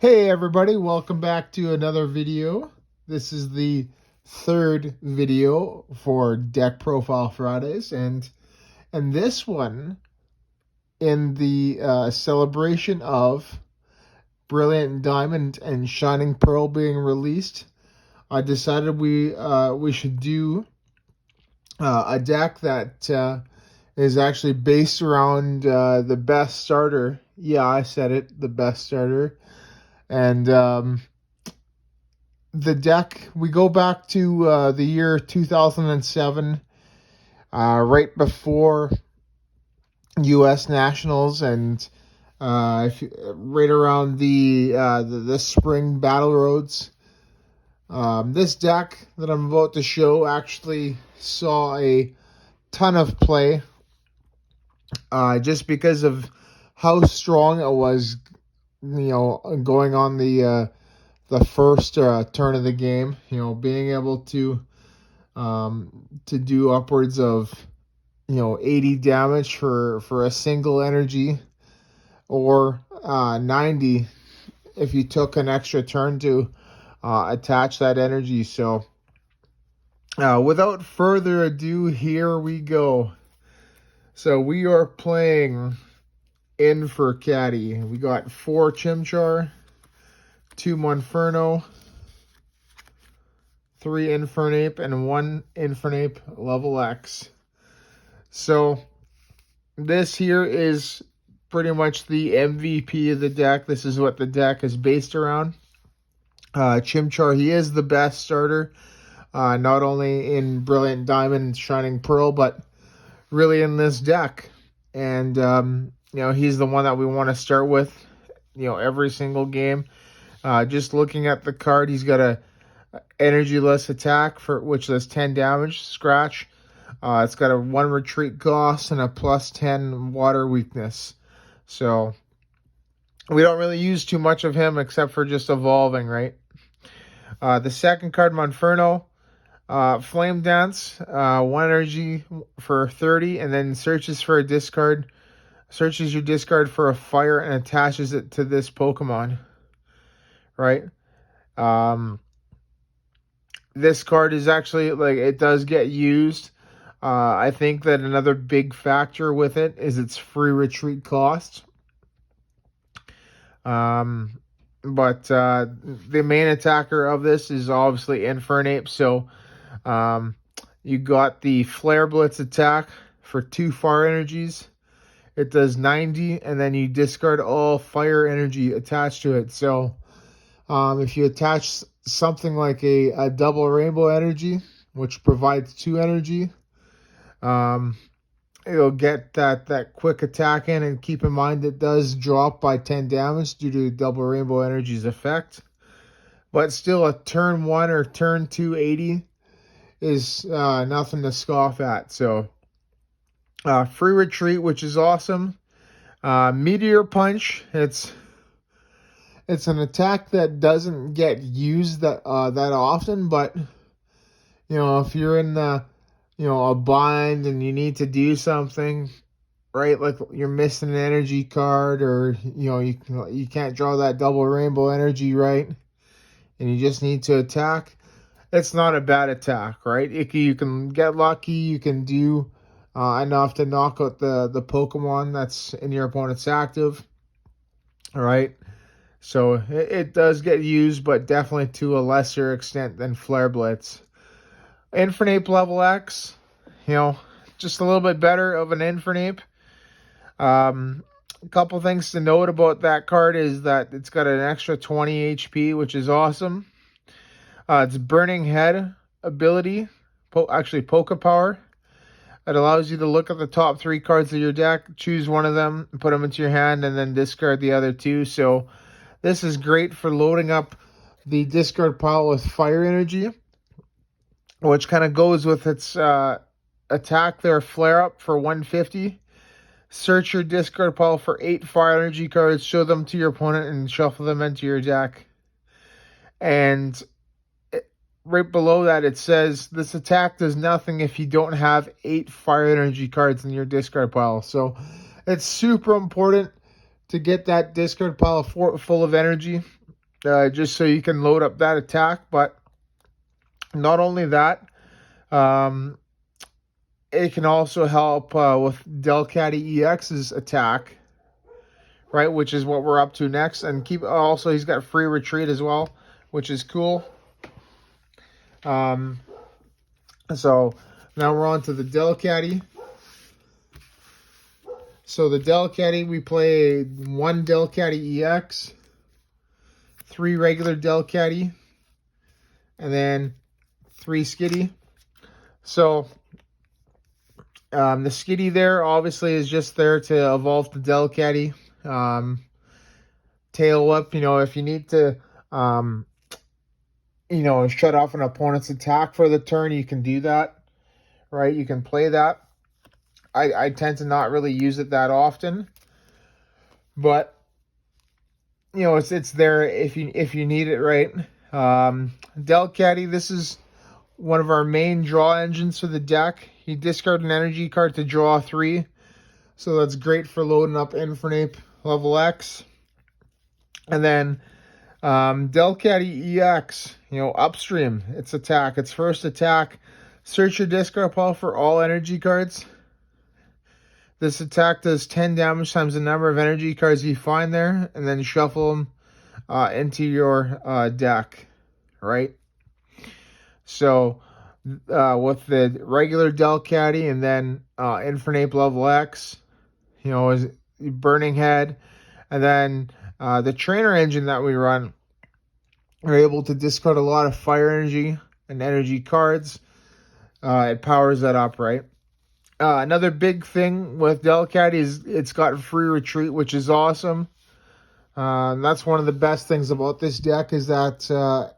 Hey everybody, welcome back to another video. This is the third video for Deck Profile Fridays, and this one, in the celebration of Brilliant Diamond and Shining Pearl being released, I decided we should do a deck that is actually based around the best starter. Yeah, I said it, the best starter. And the deck, we go back to the year 2007, right before U.S. Nationals, and right around the spring battle roads. This deck that I'm about to show actually saw a ton of play, just because of how strong it was, going on the first turn of the game. Being able to do upwards of 80 damage for a single energy, or 90 if you took an extra turn to attach that energy. So without further ado, here we go. So we are playing Infercatty. We got 4 Chimchar, 2 Monferno, 3 Infernape, and 1 Infernape level X. So this here is pretty much the MVP of the deck. This is what the deck is based around. Chimchar, he is the best starter, not only in Brilliant Diamond and Shining Pearl, but really in this deck. And he's the one that we want to start with every single game. Just looking at the card, he's got a energyless attack, for which does 10 damage, scratch. It's got a 1 retreat cost and a plus 10 water weakness. So we don't really use too much of him except for just evolving, right? The second card, Monferno, Flame Dance, 1 energy for 30, and then searches your discard for a fire and attaches it to this Pokemon, right? This card is actually, it does get used. I think that another big factor with it is its free retreat cost. But the main attacker of this is obviously Infernape. So you got the Flare Blitz attack for 2 fire energies. It does 90, and then you discard all fire energy attached to it. So if you attach something like a double rainbow energy, which provides 2 energy, it'll get that quick attack in. And keep in mind, it does drop by 10 damage due to double rainbow energy's effect. But still, a turn 1 or turn 2 80 is nothing to scoff at. So free retreat, which is awesome. Meteor Punch, it's an attack that doesn't get used that often, but if you're in a bind and you need to do something, right? Like you're missing an energy card, or you can't draw that double rainbow energy, right? And you just need to attack. It's not a bad attack, right? You can get lucky. You can do enough to knock out the Pokemon that's in your opponent's active, all right? So it does get used, but definitely to a lesser extent than Flare Blitz. Infernape level X, just a little bit better of an Infernape. A couple things to note about that card is that it's got an extra 20 HP, which is awesome. It's Burning Head ability, actually Poke Power. It allows you to look at the top 3 cards of your deck, choose one of them, put them into your hand, and then discard the other 2. So this is great for loading up the discard pile with fire energy, which kind of goes with its attack there, Flare Up for 150. Search your discard pile for 8 fire energy cards, show them to your opponent, and shuffle them into your deck. And right below that, it says, this attack does nothing if you don't have 8 fire energy cards in your discard pile. So it's super important to get that discard pile full of energy. just so you can load up that attack. But not only that, um, it can also help with Delcatty EX's attack, right? Which is what we're up to next. And keep also, he's got free retreat as well, which is cool. So now we're on to the Delcatty. So the Delcatty, we play 1 Delcatty EX, 3 regular Delcatty, and then 3 Skitty. So the Skitty there obviously is just there to evolve the Delcatty. Tail whip, if you need to, shut off an opponent's attack for the turn, you can do that, right? You can play that. I tend to not really use it that often, but it's there if you need it, right? Delcatty, this is one of our main draw engines for the deck. You discard an energy card to draw 3, so that's great for loading up Infernape level X. And then Delcatty EX, upstream, its attack, its first attack, search your discard pile for all energy cards. This attack does 10 damage times the number of energy cards you find there, and then shuffle them into your deck, right? So with the regular Delcatty and then Infernape level X, is Burning Head, and then the trainer engine that we run, we're able to discard a lot of fire energy and energy cards. It powers that up, right? Another big thing with Delcatty is it's got free retreat, which is awesome. That's one of the best things about this deck, is that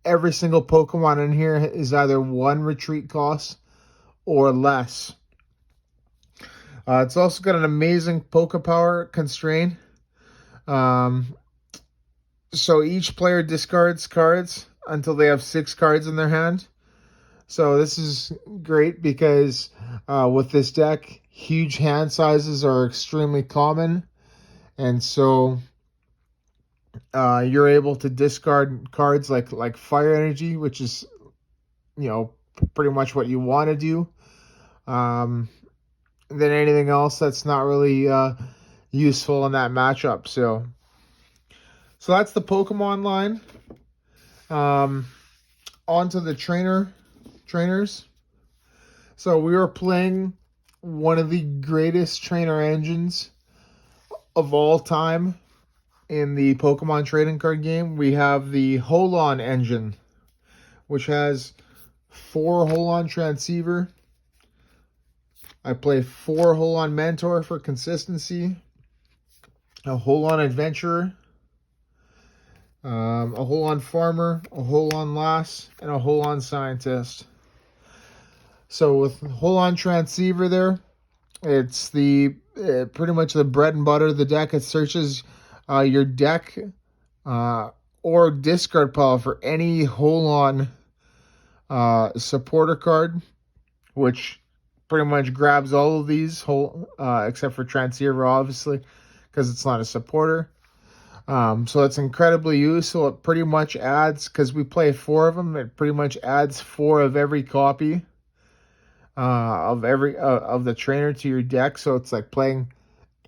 every single Pokemon in here is either 1 retreat cost or less. It's also got an amazing Pokepower constraint. So each player discards cards until they have 6 cards in their hand. So this is great because with this deck, huge hand sizes are extremely common. And so you're able to discard cards like Fire Energy, which is, pretty much what you want to do. Than anything else that's not really useful in that matchup. So that's the Pokemon line. On to the trainers. So we are playing one of the greatest trainer engines of all time in the Pokemon trading card game. We have the Holon engine, which has 4 Holon Transceiver. I play 4 Holon Mentor for consistency, a Holon Adventurer, a Holon Farmer, a Holon Lass, and a Holon Scientist. So with Holon Transceiver there, it's pretty much the bread and butter of the deck. It searches your deck or discard pile for any Holon supporter card, which pretty much grabs all of these, except for Transceiver, obviously, because it's not a supporter. So it's incredibly useful. It pretty much adds, because we play 4 of them, it pretty much adds 4 of every copy of the trainer to your deck. So it's like playing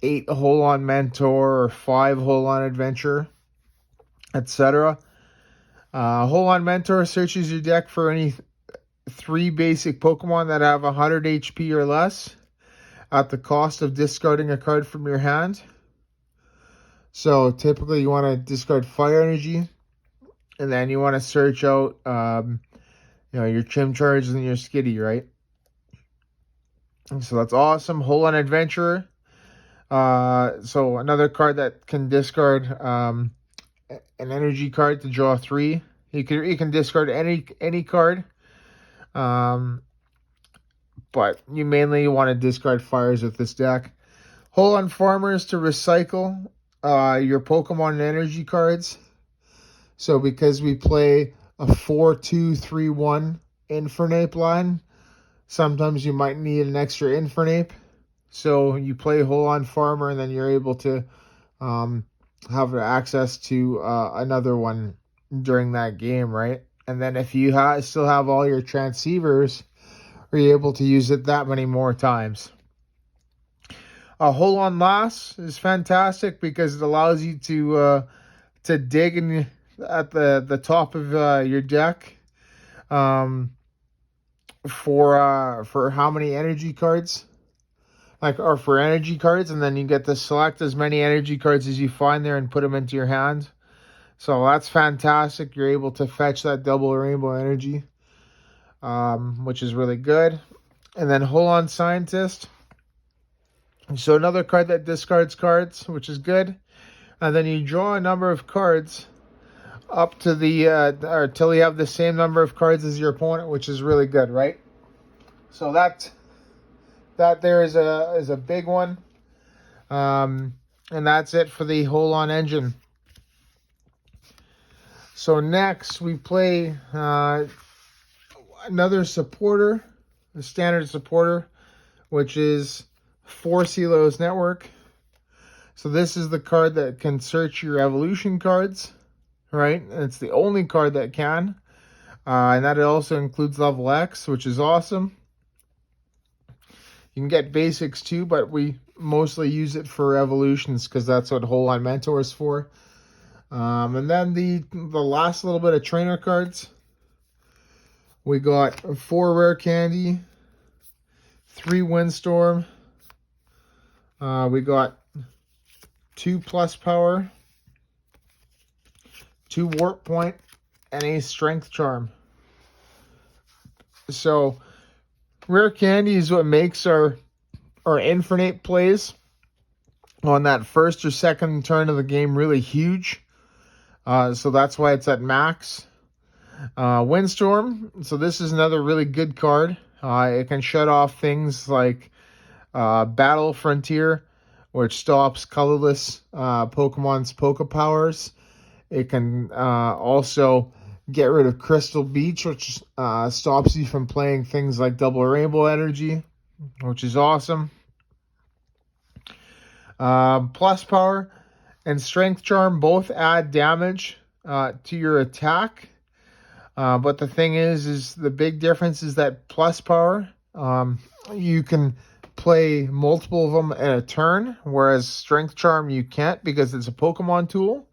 8 Holon Mentor or 5 Holon Adventure, etc. Holon Mentor searches your deck for any 3 basic Pokemon that have 100 HP or less at the cost of discarding a card from your hand. So typically you want to discard Fire Energy, and then you want to search out your Chimcharge and your Skitty, right? So that's awesome. Holon Adventurer. So another card that can discard an energy card to draw 3. You can discard any card. But you mainly want to discard fires with this deck. Holon Farmers to recycle your Pokemon and energy cards. So because we play a 4-2-3-1 Infernape line, sometimes you might need an extra Infernape. So you play Holon Farmer, and then you're able to have access to another one during that game, right? And then if you still have all your transceivers, are you able to use it that many more times? Hold on last is fantastic because it allows you to dig at the top of your deck for how many energy cards, or for energy cards, and then you get to select as many energy cards as you find there and put them into your hand. So that's fantastic. You're able to fetch that double rainbow energy, which is really good. And then Hold On Scientist. So another card that discards cards, which is good. And then you draw a number of cards up to or till you have the same number of cards as your opponent, which is really good, right? So that there is a big one. And that's it for the Hold On engine. So next we play another supporter, the standard supporter, which is 4 Silos Network. So this is the card that can search your evolution cards, right? And it's the only card that can. And that also includes level X, which is awesome. You can get basics too, but we mostly use it for evolutions because that's what Hold On Mentor is for. And then the last little bit of trainer cards. We got 4 Rare Candy, 3 Windstorm. We got 2 Plus Power, 2 Warp Point, and a Strength Charm. So Rare Candy is what makes our Infercatty plays on that first or second turn of the game really huge. So that's why it's at max. Windstorm. So this is another really good card. It can shut off things like Battle Frontier, which stops colorless Pokemon's Poke Powers. It can also get rid of Crystal Beach, which stops you from playing things like Double Rainbow Energy, which is awesome. Plus Power and Strength Charm both add damage to your attack. But the thing is the big difference is that Plus Power, you can play multiple of them in a turn, whereas Strength Charm you can't because it's a Pokemon tool,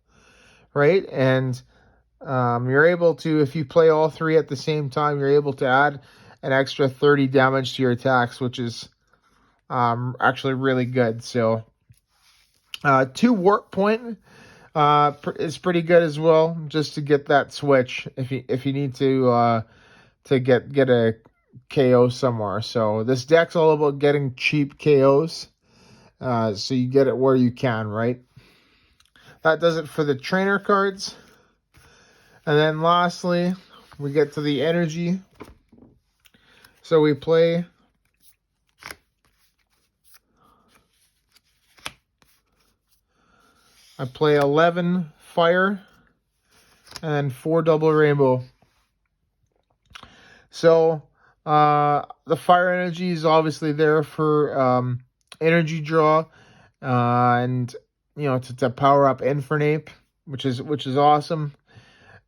right? And you're able to, if you play all 3 at the same time, you're able to add an extra 30 damage to your attacks, which is actually really good. So 2 Warp Point is pretty good as well, just to get that switch if you need to get a KO somewhere. So this deck's all about getting cheap KOs, so you get it where you can, right? That does it for the trainer cards. And then lastly, we get to the energy. So we play I play 11 fire and then 4 double rainbow. So the fire energy is obviously there for energy draw, and to power up Infernape, which is awesome.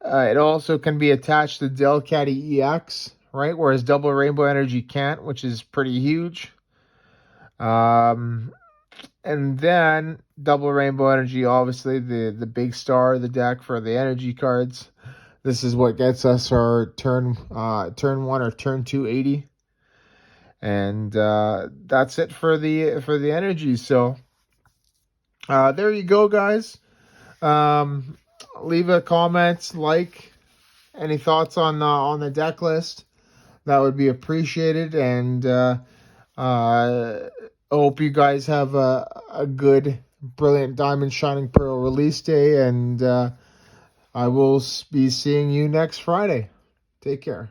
It also can be attached to Delcatty EX, right? Whereas double rainbow energy can't, which is pretty huge. And then double rainbow energy, obviously the big star of the deck for the energy cards. This is what gets us our turn 1 or turn 2 80. And that's it for the energy. So there you go, guys. Leave a comment, like, any thoughts on the deck list. That would be appreciated. And I hope you guys have a good, brilliant Diamond Shining Pearl release day. And I will be seeing you next Friday. Take care.